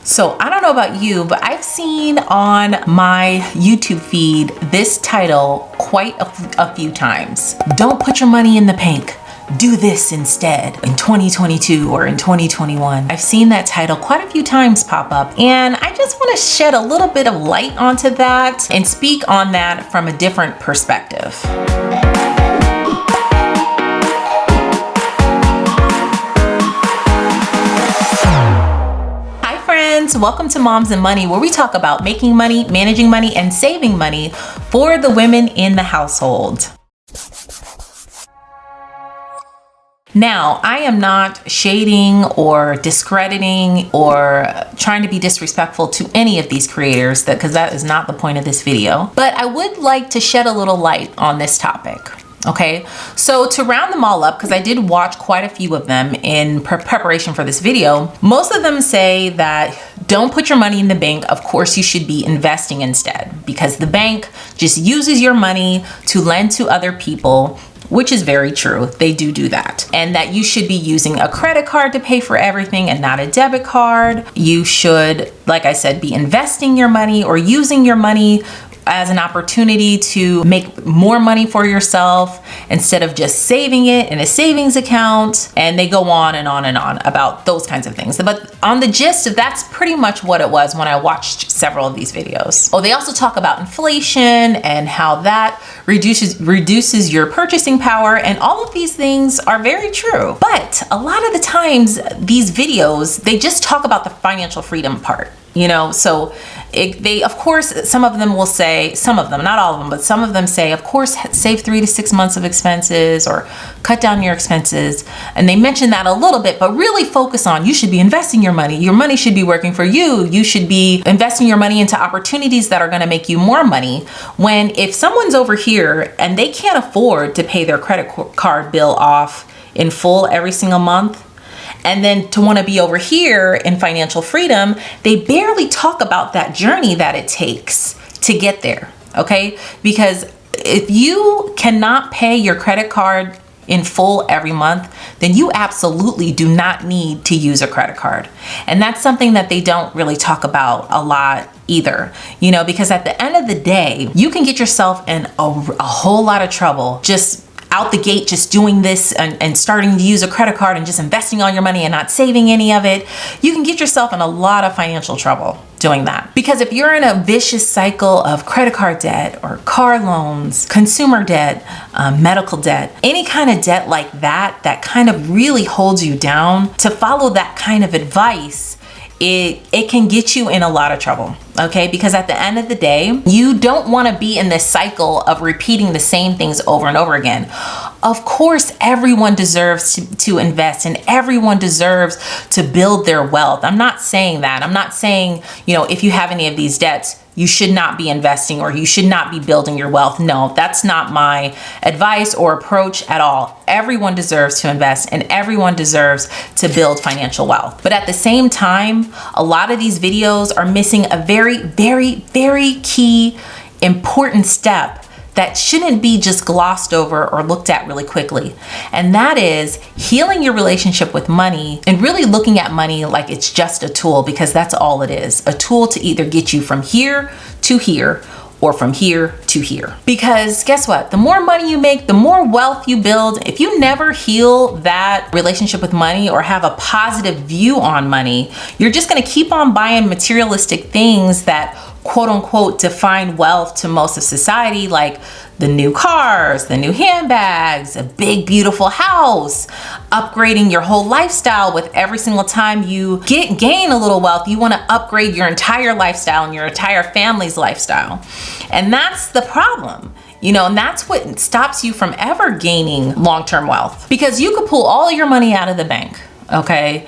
So I don't know about you, but I've seen on my YouTube feed this title quite a few times. Don't put your money in the bank. Do this instead in 2022 or in 2021. I've seen that title quite a few times pop up, and I just want to shed a little bit of light onto that and speak on that from a different perspective. Welcome to Moms and Money, where we talk about making money, managing money, and saving money for the women in the household. Now, I am not shading or discrediting or trying to be disrespectful to any of these creators, because that is not the point of this video. But I would like to shed a little light on this topic. Okay, so to round them all up, because I did watch quite a few of them in preparation for this video, most of them say that don't put your money in the bank. Of course, you should be investing instead, because the bank just uses your money to lend to other people, which is very true. They do that. And that you should be using a credit card to pay for everything and not a debit card. You should, like I said, be investing your money or using your money as an opportunity to make more money for yourself instead of just saving it in a savings account. And they go on and on and on about those kinds of things. But on the gist, that's pretty much what it was when I watched several of these videos. Oh, they also talk about inflation and how that reduces your purchasing power, and all of these things are very true. But a lot of the times, these videos, they just talk about the financial freedom part. You know, so they, of course, some of them will say, some of them, not all of them, but some of them say, of course, save 3 to 6 months of expenses or cut down your expenses. And they mention that a little bit, but really focus on, you should be investing your money. Your money should be working for you. You should be investing your money into opportunities that are going to make you more money. When if someone's over here and they can't afford to pay their credit card bill off in full every single month, and then to want to be over here in financial freedom, they barely talk about that journey that it takes to get there, okay? Because if you cannot pay your credit card in full every month, then you absolutely do not need to use a credit card. And that's something that they don't really talk about a lot either, you know, because at the end of the day, you can get yourself in a whole lot of trouble just out the gate, just doing this and starting to use a credit card and just investing all your money and not saving any of it. You can get yourself in a lot of financial trouble doing that. Because if you're in a vicious cycle of credit card debt or car loans, consumer debt, medical debt, any kind of debt like that, that kind of really holds you down, to follow that kind of advice, it can get you in a lot of trouble, okay? Because at the end of the day, you don't want to be in this cycle of repeating the same things over and over again. Of course, everyone deserves to invest, and everyone deserves to build their wealth. I'm not saying that. I'm not saying, you know, if you have any of these debts, you should not be investing or you should not be building your wealth. No, that's not my advice or approach at all. Everyone deserves to invest and everyone deserves to build financial wealth. But at the same time, a lot of these videos are missing a very, very, very key, important step that shouldn't be just glossed over or looked at really quickly. And that is healing your relationship with money and really looking at money like it's just a tool, because that's all it is. A tool to either get you from here to here or from here to here. Because guess what? The more money you make, the more wealth you build. If you never heal that relationship with money or have a positive view on money, you're just gonna keep on buying materialistic things that quote unquote define wealth to most of society, like the new cars, the new handbags, a big beautiful house, upgrading your whole lifestyle. With every single time you gain a little wealth, you want to upgrade your entire lifestyle and your entire family's lifestyle. And that's the problem. You know, and that's what stops you from ever gaining long-term wealth, because you could pull all your money out of the bank, okay,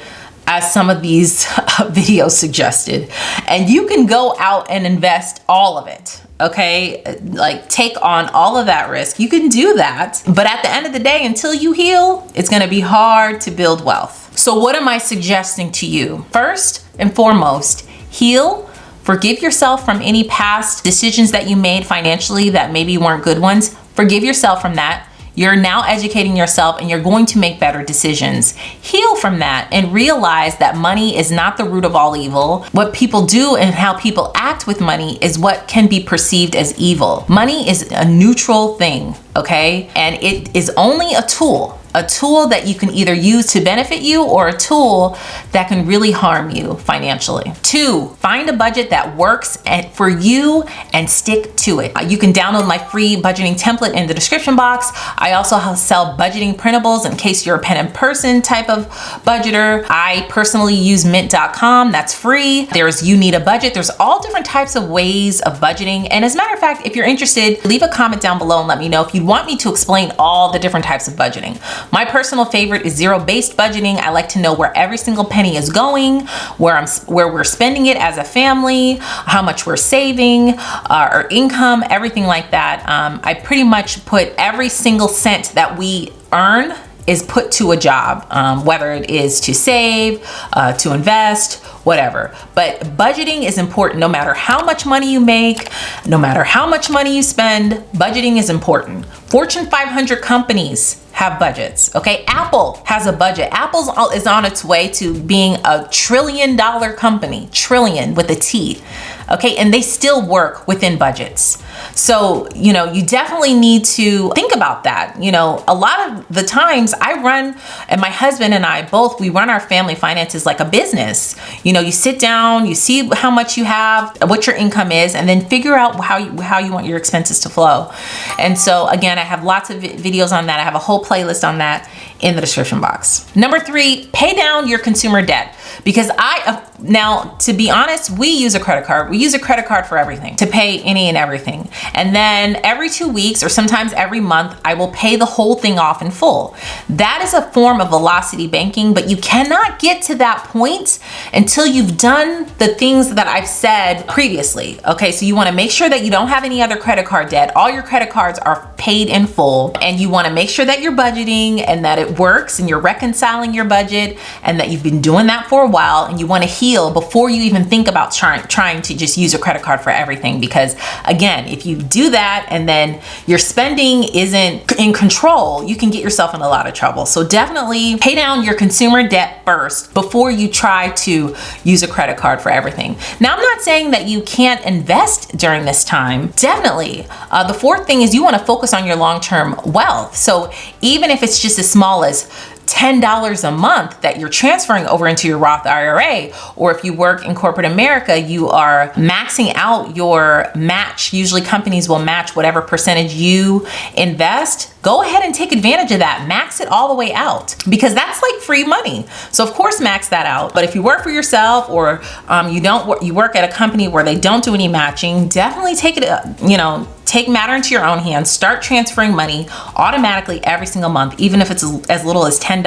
as some of these videos suggested, and you can go out and invest all of it, okay? Like take on all of that risk. You can do that, but at the end of the day, until you heal, it's gonna be hard to build wealth. So what am I suggesting to you? First and foremost, heal. Forgive yourself from any past decisions that you made financially that maybe weren't good ones. Forgive yourself from that. You're now educating yourself and you're going to make better decisions. Heal from that and realize that money is not the root of all evil. What people do and how people act with money is what can be perceived as evil. Money is a neutral thing, okay? And it is only a tool that you can either use to benefit you or a tool that can really harm you financially. 2, find a budget that works for you and stick to it. You can download my free budgeting template in the description box. I also sell budgeting printables in case you're a pen and person type of budgeter. I personally use mint.com. That's free. There's You Need a Budget. There's all different types of ways of budgeting. And as a matter of fact, if you're interested, leave a comment down below and let me know if you want me to explain all the different types of budgeting. My personal favorite is zero-based budgeting. I like to know where every single penny is going, where we're spending it as a family, how much we're saving, our income, everything like that. I pretty much put every single cent that we earn is put to a job, whether it is to save, to invest, whatever. But budgeting is important. No matter how much money you make, no matter how much money you spend, budgeting is important. Fortune 500 companies have budgets, okay? Apple has a budget. Apple is on its way to being a $1 trillion company, trillion with a T, okay? And they still work within budgets. So, you definitely need to think about that. A lot of the times and my husband and I both, we run our family finances like a business. You sit down, you see how much you have, what your income is, and then figure out how you want your expenses to flow. And so again, I have lots of videos on that. I have a whole playlist on that in the description box. Number 3, pay down your consumer debt. Because now, to be honest, we use a credit card. We use a credit card for everything, to pay any and everything. And then every 2 weeks or sometimes every month, I will pay the whole thing off in full. That is a form of velocity banking, but you cannot get to that point until you've done the things that I've said previously. Okay, so you wanna make sure that you don't have any other credit card debt. All your credit cards are paid in full, and you wanna make sure that you're budgeting and that it works and you're reconciling your budget and that you've been doing that for a while, and you want to heal before you even think about trying to just use a credit card for everything. Because again, if you do that and then your spending isn't in control, you can get yourself in a lot of trouble. So definitely pay down your consumer debt first before you try to use a credit card for everything. Now, I'm not saying that you can't invest during this time. Definitely. The 4th thing is you want to focus on your long-term wealth. So even if it's just as small as $10 a month that you're transferring over into your Roth IRA, or if you work in corporate America, you are maxing out your match. Usually companies will match whatever percentage you invest. Go ahead and take advantage of that. Max it all the way out, because that's like free money. So of course, max that out. But if you work for yourself, or you work at a company where they don't do any matching, definitely take matter into your own hands. Start transferring money automatically every single month, even if it's as little as $10,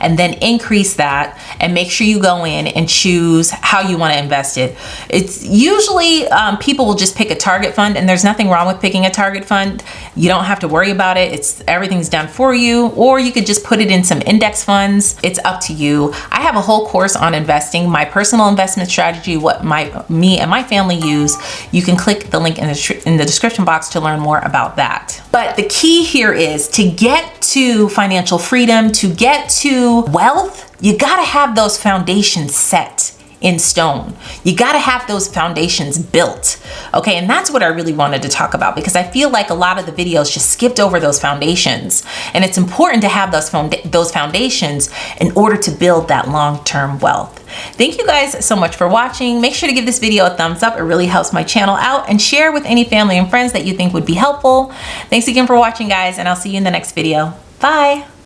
and then increase that and make sure you go in and choose how you want to invest it. It's usually people will just pick a target fund, and there's nothing wrong with picking a target fund. You don't have to worry about it. Everything's done for you, or you could just put it in some index funds. It's up to you. I have a whole course on investing, my personal investment strategy, what me and my family use. You can click the link in the description box to learn more about that. But the key here is to get to financial freedom, to get to wealth, you gotta have those foundations set in stone. You gotta have those foundations built, okay? And that's what I really wanted to talk about, because I feel like a lot of the videos just skipped over those foundations. And it's important to have those foundations in order to build that long-term wealth. Thank you guys so much for watching. Make sure to give this video a thumbs up. It really helps my channel out, and share with any family and friends that you think would be helpful. Thanks again for watching, guys, and I'll see you in the next video. Bye.